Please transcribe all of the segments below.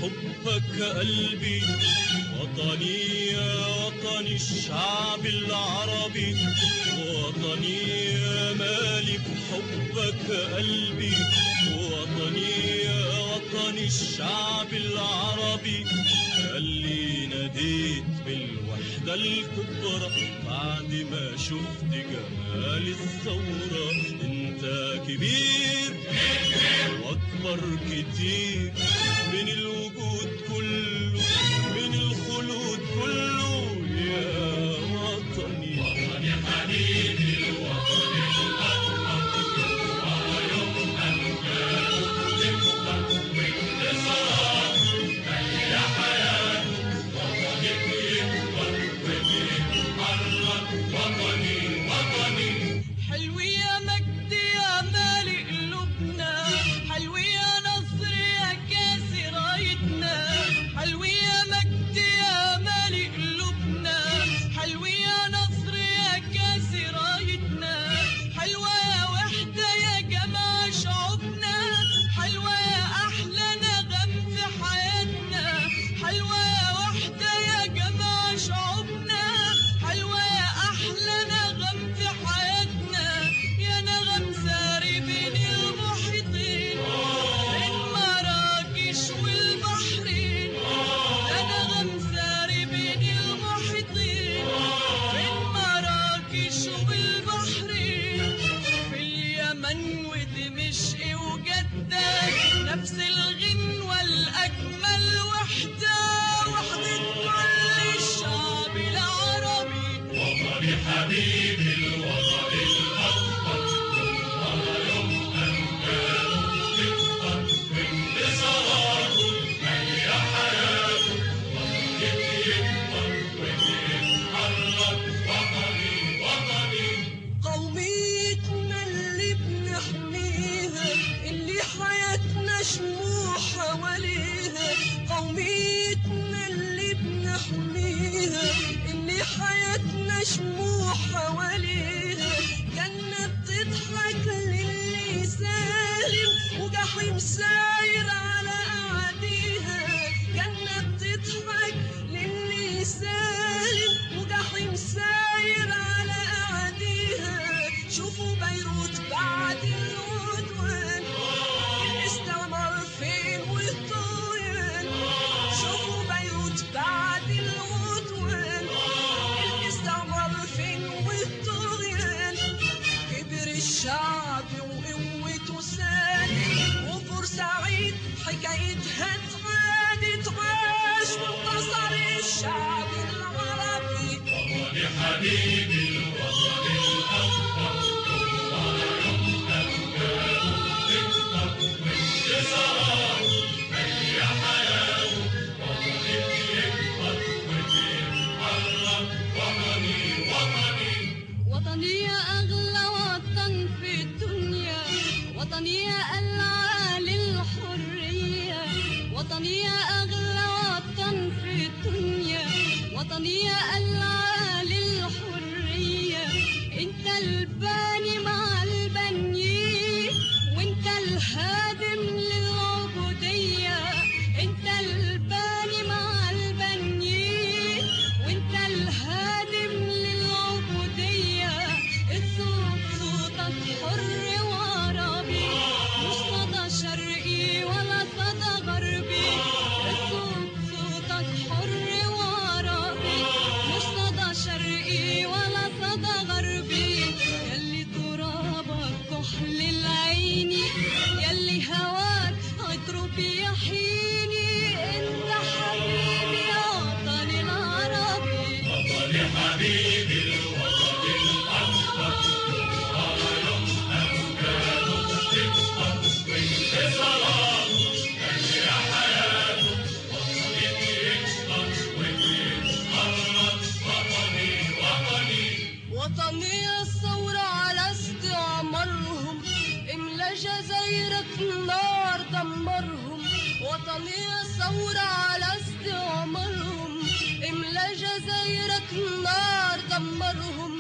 بحبك قلبي، وطني يا وطني الشعب العربي، وطني يا مالي بحبك قلبي، وطني يا وطني الشعب العربي. اللي ناديت بالوحدة الكبرى بعد ما شفت جمال الثورة. انت كبير واكبر كتير من الوجود كله، من الخلود كله يا وطني. وطني حبيبي الوطن الأوطن، ويوم أمجاد تكبر وانتصار يا حياته. وطني بيكبر وبيتحرك، وطني وطني. حلو يا مجد يا مالي قلوبنا، حلو يا نصر يا كاس رايتنا، حلو يا مجد يا مالي قلوبنا، حلو يا نصر يا كاس رايتنا، حلوة يا وحدة يا جماعة شعوبنا، حلوة يا أحلى نغم في حياتنا، حلوة يا وحدة يا جماعة شعوبنا، حلوة يا أحلى نغم في حياتنا، يا نغم ساري بين المحيطين، بين مراكش والبحرين، يا نغم ساري بين المحيطين، بين مراكش والبحرين، في اليمن ودمشق وجدة، نفس الغنوة الأجمل وحدة، وحدة كل الشعب العربي. وطني حبيبي الوطن الأكبر، ويوم أمجاد تكبر وانتصار يا حياته. وطني بيكبر وبيتحرك، وطني وطني. قوميتنا اللي بنحميها، اللي حياتنا شموع حواليها، قوميتنا اللي بنحميها، اللي حياتنا شموع حواليها، جنة بتضحك للي سالم، وجحيم ساير على أعاديها، جنة بتضحك للي سالم، وجحيم ساير على أعاديها. شوفوا بيروت بعد العدوان، الاستعمار فين والطغيان، شوفوا بيروت بعد العدوان، الاستعمار فين والطغيان. كبر الشعب وقوته سالم، وبورسعيد حكايتها تعاد تعاش، وانتصر الشعب العربي. وطني حبيبي الوطن الأكبر، ويوم أمجاد تكبر وانتصار يا حياته. وطني بيكبر وبيتحرك، وطني وطني. وطني يا أغلى وطن في الدنيا، وطني يا العالي الحرية، وطني يا أغلى وطن في الدنيا، وطني يا العالي الحرية. انت الباني مع البنيين، وانت الهادم للعبودية، انت الباني مع البنيين، وانت الهادم للعبودية. الصوت صوتك حر وعربي، مش صدى شرقي ولا صدى غربي، الصوت صوتك حر وعربي، مش صدى شرقي ولا صدى غربي. يلي ترابك كحل العين، يلي هواك عطره بيحييني، انت حبيبي يا وطني العربي. وطني حبيبي الوطن الأكبر، ويوم أمجاد تكبر وانتصار يا حياته. وطني بيكبر وبيتحرك، وطني وطني. وطني الثورة على استعمارهم، املا جزايرك نار دمرهم، وطني الثورة على استعمارهم، املا جزايرك نار دمرهم.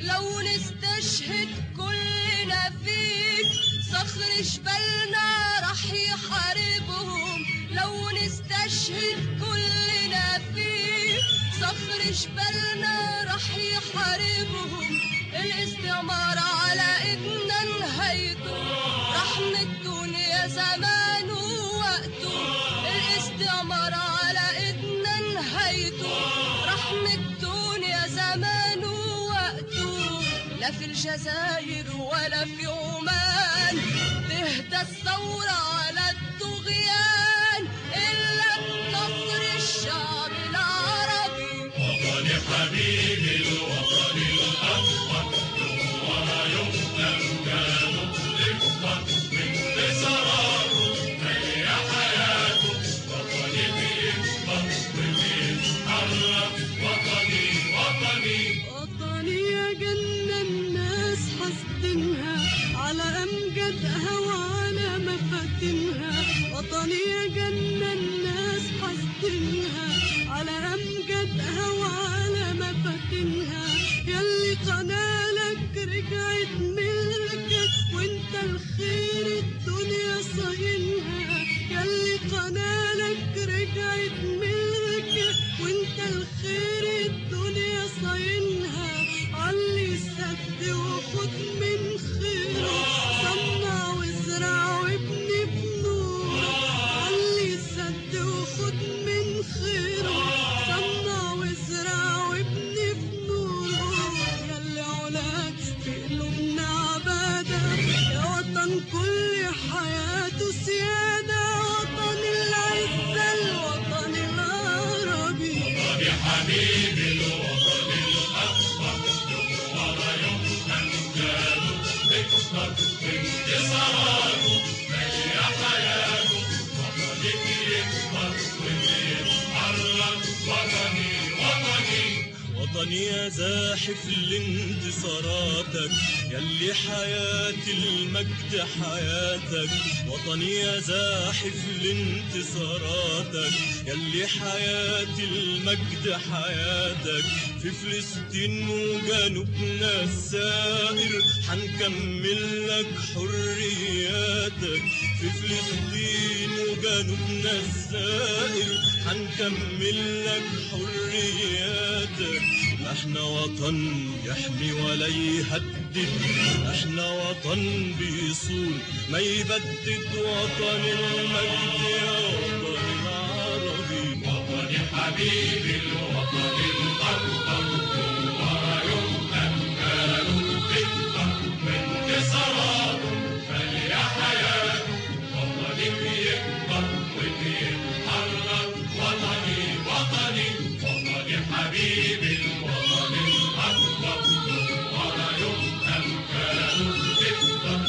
لو نستشهد كلنا فيك، صخر جبلنا رح يحاربهم، لو نستشهد نجاهد كلنا فيه. صخر جبالنا رح يحاربهم، الاستعمار على ايدنا نهايته، رح الدنيا زمان ووقته. الاستعمار على ايدنا نهايته، رح الدنيا زمان ووقته. لا في الجزائر ولا في عمان تهدى الثورة على الطغيان إلا بنصر الشعب العربي. وطني حبيبي الوطن الأفضل، ولا يقدم كانوا يفضل بانتصاراته، هي حياته. وطني بيكبر وبيتحرك، وطني وطني وطني يا جنة الناس حاسدينها على أمجادها وعلى مفاتنها. وطني يا جنة الناس حاسدينها على أمجادها وعلى مفاتنها. ياللي قنالك رجعت ملكك وانت الخير الدنيا صاينها. ياللي قنالك رجعت ملكك وانت الخير الدنيا صاينها. علي السد وخد من خيره، صنع وازرع وابني بنوره. علي السد وخد من خيره، صنع وازرع وابني بنوره. ياللي علاك في قلوبنا عبادة، يا وطن كل حياته سيادة. وطن العزة الوطن العربي. وطني حبيبي الوطن الأكبر، ولا يقدم كانوا يفضل بانتصاراته، هي حياته. وطني بيكبر وبيتحرك، وطني وطني وطني يا زاحف لانتصاراتك، يلي حياة المجد حياتك. وطني يا زاحف لانتصاراتك، يلي حياة المجد حياتك. في فلسطين وجنوبنا السائر حنكمل لك حرياتك. في فلسطين وجنوبنا السائر حنكمل لك حرياتك. احنا وطن يحمي ولا يهدد، احنا وطن بيصون ما يبدد. وطن المجد يا وطن العربي. وطني حبيبي الوطن الأكبر، ولا يقدم كانوا يفضل بانتصاراته، فهي حياته. وطني بيكبر وبيتحرك، وطني وطني وطني حبيبي الوطن الأكبر، ولا يقدم كانوا يفضل